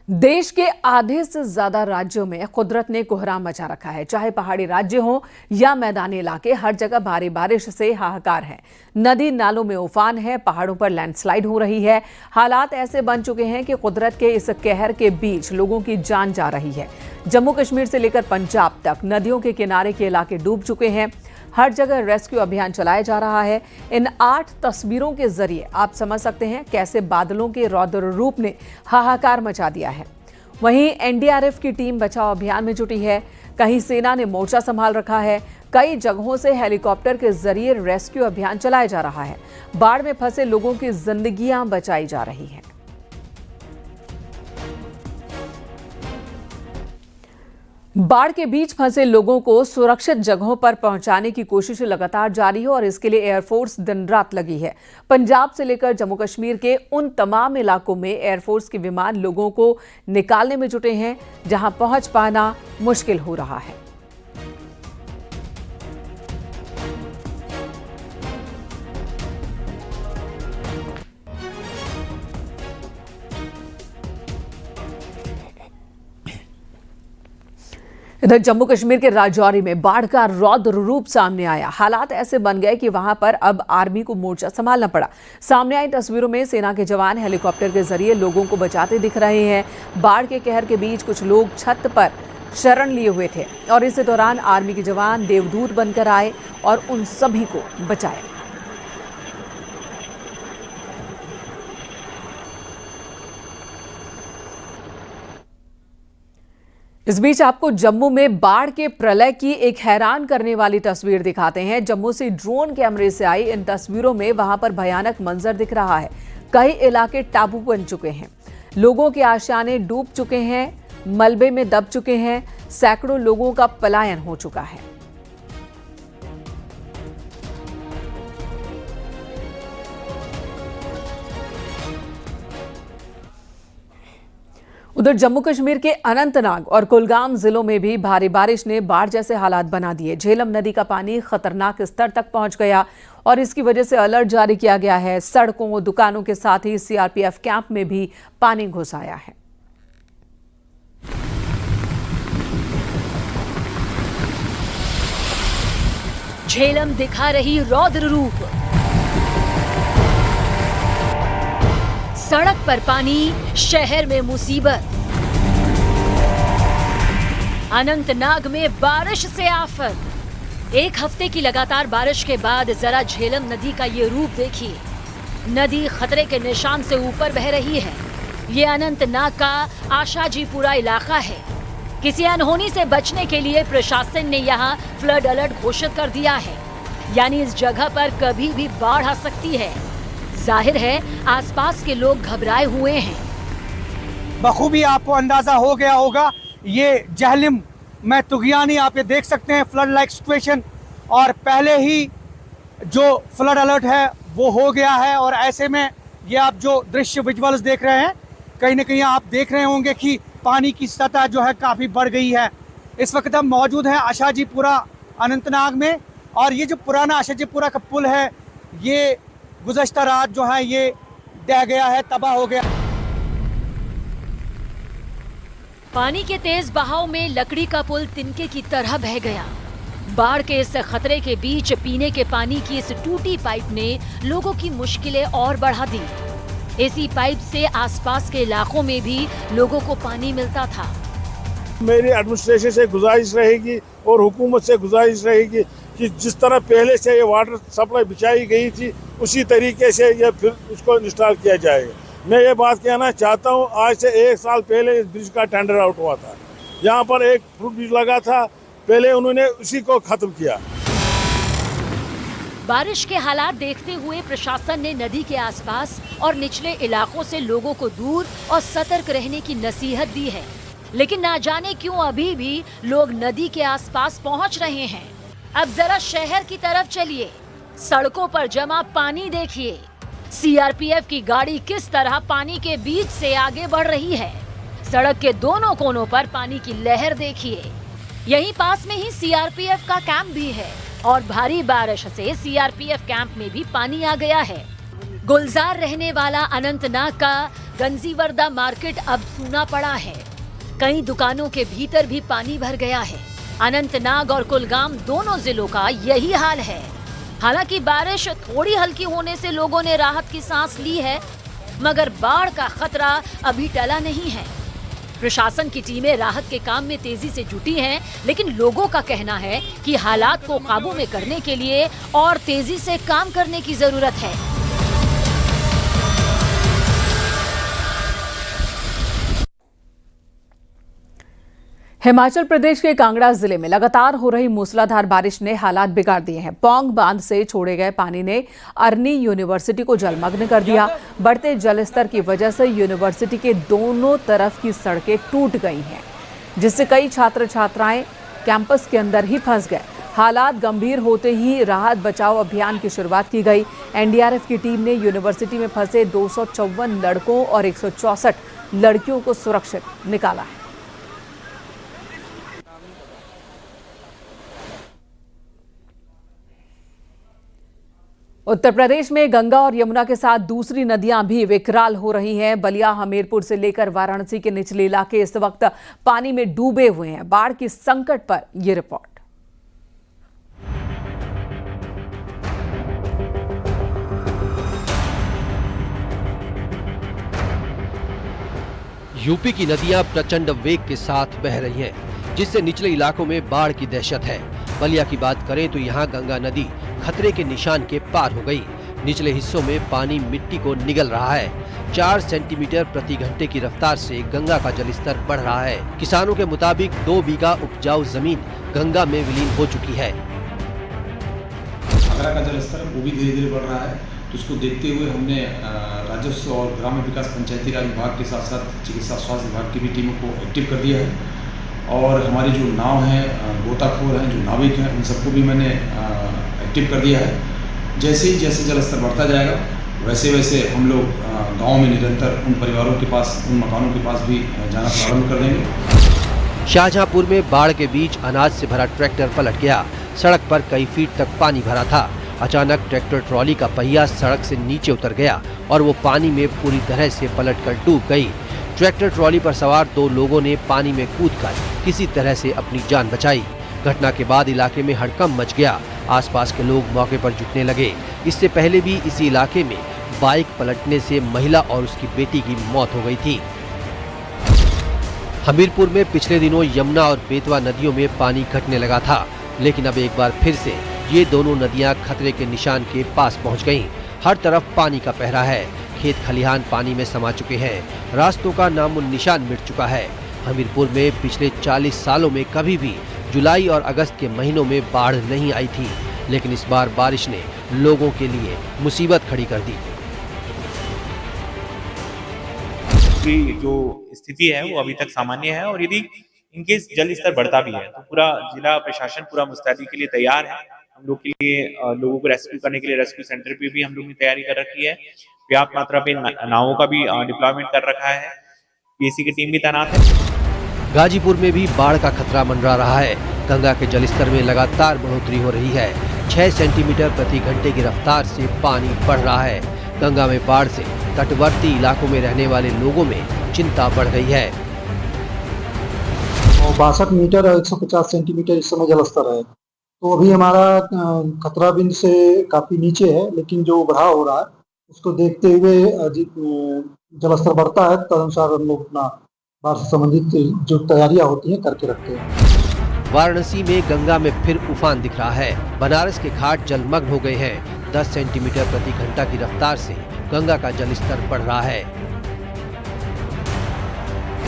देश के आधे से ज्यादा राज्यों में कुदरत ने कोहराम मचा रखा है। चाहे पहाड़ी राज्य हो या मैदानी इलाके, हर जगह भारी बारिश से हाहाकार है। नदी नालों में उफान है, पहाड़ों पर लैंडस्लाइड हो रही है। हालात ऐसे बन चुके हैं कि कुदरत के इस कहर के बीच लोगों की जान जा रही है। जम्मू कश्मीर से लेकर पंजाब तक नदियों के किनारे के इलाके डूब चुके हैं। हर जगह रेस्क्यू अभियान चलाया जा रहा है। इन 8 तस्वीरों के जरिए आप समझ सकते हैं कैसे बादलों के रौद्र रूप ने हाहाकार मचा दिया है। वहीं एनडीआरएफ की टीम बचाव अभियान में जुटी है। कहीं सेना ने मोर्चा संभाल रखा है, कई जगहों से हेलीकॉप्टर के जरिए रेस्क्यू अभियान चलाया जा रहा है। बाढ़ में फंसे लोगों की जिंदगियां बचाई जा रही हैं। बाढ़ के बीच फंसे लोगों को सुरक्षित जगहों पर पहुंचाने की कोशिश लगातार जारी है और इसके लिए एयरफोर्स दिन रात लगी है। पंजाब से लेकर जम्मू कश्मीर के उन तमाम इलाकों में एयरफोर्स के विमान लोगों को निकालने में जुटे हैं जहां पहुंच पाना मुश्किल हो रहा है। इधर जम्मू कश्मीर के राजौरी में बाढ़ का रौद्र रूप सामने आया। हालात ऐसे बन गए कि वहां पर अब आर्मी को मोर्चा संभालना पड़ा। सामने आई तस्वीरों में सेना के जवान हेलीकॉप्टर के जरिए लोगों को बचाते दिख रहे हैं। बाढ़ के कहर के बीच कुछ लोग छत पर शरण लिए हुए थे और इस दौरान आर्मी के जवान देवदूत बनकर आए और उन सभी को बचाया। इस बीच आपको जम्मू में बाढ़ के प्रलय की एक हैरान करने वाली तस्वीर दिखाते हैं। जम्मू से ड्रोन कैमरे से आई इन तस्वीरों में वहां पर भयानक मंजर दिख रहा है। कई इलाके टापू बन चुके हैं, लोगों के आशियाने डूब चुके हैं, मलबे में दब चुके हैं, सैकड़ों लोगों का पलायन हो चुका है। उधर जम्मू कश्मीर के अनंतनाग और कुलगाम जिलों में भी भारी बारिश ने बाढ़ जैसे हालात बना दिए। झेलम नदी का पानी खतरनाक स्तर तक पहुंच गया और इसकी वजह से अलर्ट जारी किया गया है। सड़कों, दुकानों के साथ ही सीआरपीएफ कैंप में भी पानी घुस आया है। झेलम दिखा रही रौद्र रूप, सड़क पर पानी, शहर में मुसीबत। अनंतनाग में बारिश से आफत। एक हफ्ते की लगातार बारिश के बाद जरा झेलम नदी का ये रूप देखिए। नदी खतरे के निशान से ऊपर बह रही है। ये अनंतनाग का आशाजीपुरा इलाका है। किसी अनहोनी से बचने के लिए प्रशासन ने यहाँ फ्लड अलर्ट घोषित कर दिया है, यानी इस जगह पर कभी भी बाढ़ आ सकती है। जाहिर है आसपास के लोग घबराए हुए हैं। बखूबी आपको अंदाजा हो गया होगा, ये जहलम में तुगयानी आप ये देख सकते हैं, फ्लड लाइक सिचुएशन। और पहले ही जो फ्लड अलर्ट है वो हो गया है और ऐसे में ये आप जो दृश्य विजुअल्स देख रहे हैं, कहीं ना कहीं आप देख रहे होंगे कि पानी की सतह जो है काफ़ी बढ़ गई है। इस वक्त हम मौजूद हैं आशाजीपुरा अनंतनाग में और ये जो पुराना आशाजीपुरा का पुल है ये गुज़श्ता रात जो है ये ढह गया है, तबाह हो गया। पानी के तेज बहाव में लकड़ी का पुल तिनके की तरह बह गया। बाढ़ के इस खतरे के बीच पीने के पानी की इस टूटी पाइप ने लोगों की मुश्किलें और बढ़ा दी। इसी पाइप से आसपास के इलाकों में भी लोगों को पानी मिलता था। मेरी एडमिनिस्ट्रेशन से गुजारिश रहेगी और हुकूमत से गुजारिश रहेगी कि जिस तरह पहले से ये वाटर सप्लाई बिछाई गई थी उसी तरीके से ये फिर उसको इंस्टॉल किया जाएगा। मैं ये बात कहना चाहता हूँ, आज से 1 साल पहले इस ब्रिज का टेंडर आउट हुआ था। यहाँ पर एक फ्रूट ब्रिज लगा था, पहले उन्होंने उसी को खत्म किया। बारिश के हालात देखते हुए प्रशासन ने नदी के आसपास और निचले इलाकों से लोगों को दूर और सतर्क रहने की नसीहत दी है, लेकिन ना जाने क्यों अभी भी लोग नदी के आसपास पहुंच रहे हैं। अब जरा शहर की तरफ चलिए, सड़कों पर जमा पानी देखिए। सीआरपीएफ की गाड़ी किस तरह पानी के बीच से आगे बढ़ रही है। सड़क के दोनों कोनों पर पानी की लहर देखिए। यहीं पास में ही सीआरपीएफ का कैंप भी है और भारी बारिश से सीआरपीएफ कैंप में भी पानी आ गया है। गुलजार रहने वाला अनंतनाग का गंजीवरदा मार्केट अब सूना पड़ा है। कई दुकानों के भीतर भी पानी भर गया है। अनंतनाग और कुलगाम दोनों जिलों का यही हाल है। हालांकि बारिश थोड़ी हल्की होने से लोगों ने राहत की सांस ली है, मगर बाढ़ का खतरा अभी टला नहीं है। प्रशासन की टीमें राहत के काम में तेजी से जुटी हैं, लेकिन लोगों का कहना है कि हालात को काबू में करने के लिए और तेजी से काम करने की जरूरत है। हिमाचल प्रदेश के कांगड़ा जिले में लगातार हो रही मूसलाधार बारिश ने हालात बिगाड़ दिए हैं। पौंग बांध से छोड़े गए पानी ने अरनी यूनिवर्सिटी को जलमग्न कर दिया। बढ़ते जलस्तर की वजह से यूनिवर्सिटी के दोनों तरफ की सड़कें टूट गई हैं, जिससे कई छात्र छात्राएं कैंपस के अंदर ही फंस गए। हालात गंभीर होते ही राहत बचाव अभियान की शुरुआत की गई। एनडीआरएफ की टीम ने यूनिवर्सिटी में फंसे 254 लड़कों और 164 लड़कियों को सुरक्षित निकाला है। उत्तर प्रदेश में गंगा और यमुना के साथ दूसरी नदियां भी विकराल हो रही हैं। बलिया, हमीरपुर से लेकर वाराणसी के निचले इलाके इस वक्त पानी में डूबे हुए हैं। बाढ़ की संकट पर यह रिपोर्ट। यूपी की नदियां प्रचंड वेग के साथ बह रही हैं, जिससे निचले इलाकों में बाढ़ की दहशत है। बलिया की बात करें तो यहाँ गंगा नदी खतरे के निशान के पार हो गई। निचले हिस्सों में पानी मिट्टी को निगल रहा है। 4 सेंटीमीटर प्रति घंटे की रफ्तार से गंगा का जलस्तर बढ़ रहा है। किसानों के मुताबिक 2 बीघा उपजाऊ जमीन गंगा में विलीन हो चुकी है। घाघरा का जलस्तर वो भी धीरे धीरे बढ़ रहा है, तो इसको देखते हुए हमने राजस्व और ग्रामीण विकास पंचायती राज विभाग के साथ साथ चिकित्सा स्वास्थ्य विभाग की भी टीमों को एक्टिव कर दिया है। और हमारी जो नाव हैं, गोताखोर हैं, जो नाविक हैं, उन सबको भी मैंने एक्टिव कर दिया है। जैसे जलस्तर बढ़ता जाएगा वैसे वैसे हम लोग गाँव में निरंतर उन परिवारों के पास, उन मकानों के पास भी जाना प्रारंभ कर देंगे। शाहजहांपुर में बाढ़ के बीच अनाज से भरा ट्रैक्टर पलट गया। सड़क पर कई फीट तक पानी भरा था। अचानक ट्रैक्टर ट्रॉली का पहिया सड़क से नीचे उतर गया और वो पानी में पूरी तरह से पलटकर डूब गई। ट्रैक्टर ट्रॉली पर सवार 2 लोगों ने पानी में कूदकर किसी तरह से अपनी जान बचाई। घटना के बाद इलाके में हड़कंप मच गया। आसपास के लोग मौके पर जुटने लगे। इससे पहले भी इसी इलाके में बाइक पलटने से महिला और उसकी बेटी की मौत हो गई थी। हमीरपुर में पिछले दिनों यमुना और बेतवा नदियों में पानी घटने लगा था, लेकिन अब एक बार फिर से ये दोनों नदियां खतरे के निशान के पास पहुंच गईं। हर तरफ पानी का पहरा है। खेत खलिहान पानी में समा चुके हैं। रास्तों का नामो निशान मिट चुका है। हमीरपुर में पिछले 40 सालों में कभी भी जुलाई और अगस्त के महीनों में बाढ़ नहीं आई थी, लेकिन इस बार बारिश ने लोगों के लिए मुसीबत खड़ी कर दी। जो स्थिति है वो अभी तक सामान्य है, और यदि इनके जल स्तर बढ़ता भी है तो पूरा जिला प्रशासन पूरा मुस्तैदी के लिए तैयार है। हम लोग के लिए लोगों को रेस्क्यू करने के लिए रेस्क्यू सेंटर पे भी हम लोग ने तैयारी कर रखी है। व्यापक मात्रा पे नावों का भी डिप्लॉयमेंट कर रखा है। पीएसी की टीम भी तैनात है। गाजीपुर में भी बाढ़ का खतरा मंडरा रहा है। गंगा के जलस्तर में लगातार बढ़ोतरी हो रही है। 6 सेंटीमीटर प्रति घंटे की रफ्तार से पानी बढ़ रहा है। गंगा में बाढ़ से तटवर्ती इलाकों में रहने वाले लोगों में चिंता बढ़ गई है। 62 मीटर और 150 सेंटीमीटर इस समय जलस्तर है। तो अभी हमारा खतरा बिंदु से काफी नीचे है, लेकिन जो बढ़ाव हो रहा है उसको देखते हुए जलस्तर बढ़ता है, तदनुसार हम लोग अपना बाढ़ से संबंधित जो तैयारियां होती हैं करके रखते हैं। वाराणसी में गंगा में फिर उफान दिख रहा है। बनारस के घाट जलमग्न हो गए हैं। 10 सेंटीमीटर प्रति घंटा की रफ्तार से गंगा का जलस्तर बढ़ रहा है।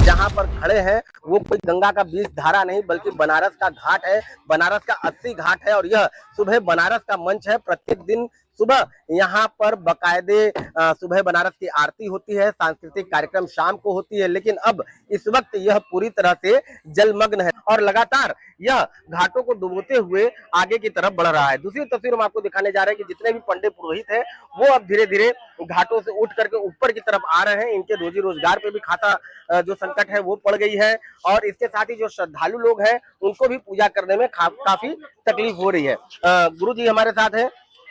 जहाँ पर खड़े हैं वो कोई गंगा का बीच धारा नहीं बल्कि बनारस का घाट है। बनारस का 80 घाट है और यह सुबह बनारस का मंच है। प्रत्येक दिन सुबह यहाँ पर बकायदे सुबह बनारस की आरती होती है, सांस्कृतिक कार्यक्रम शाम को होती है, लेकिन अब इस वक्त यह पूरी तरह से जलमग्न है और लगातार यह घाटों को डुबोते हुए आगे की तरफ बढ़ रहा है। दूसरी तस्वीर हम आपको दिखाने जा रहे हैं कि जितने भी पंडित पुरोहित हैं वो अब धीरे धीरे घाटों से उठ करके ऊपर की तरफ आ रहे हैं। इनके रोजी रोजगार पे भी खासा जो संकट है वो पड़ गई है और इसके साथ ही जो श्रद्धालु लोग हैं उनको भी पूजा करने में काफी तकलीफ हो रही है। गुरु जी हमारे साथ है।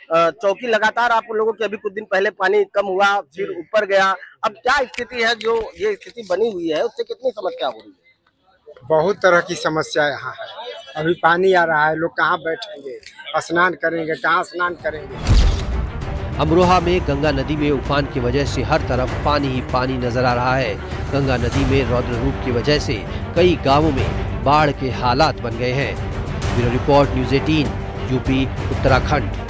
चौकी लगातार आप लोगों की, अभी कुछ दिन पहले पानी कम हुआ फिर ऊपर गया, अब क्या स्थिति है? जो ये स्थिति बनी हुई है उससे कितनी समस्या हो रही है? बहुत तरह की समस्या यहाँ है। अभी पानी आ रहा है, लोग कहाँ बैठेंगे, स्नान करेंगे, कहाँ स्नान करेंगे। अमरोहा में गंगा नदी में उफान की वजह से हर तरफ पानी ही पानी नजर आ रहा है। गंगा नदी में रौद्र रूप की वजह से कई गांवों में बाढ़ के हालात बन गए हैं। Bureau report, news 18, UP, Uttarakhand.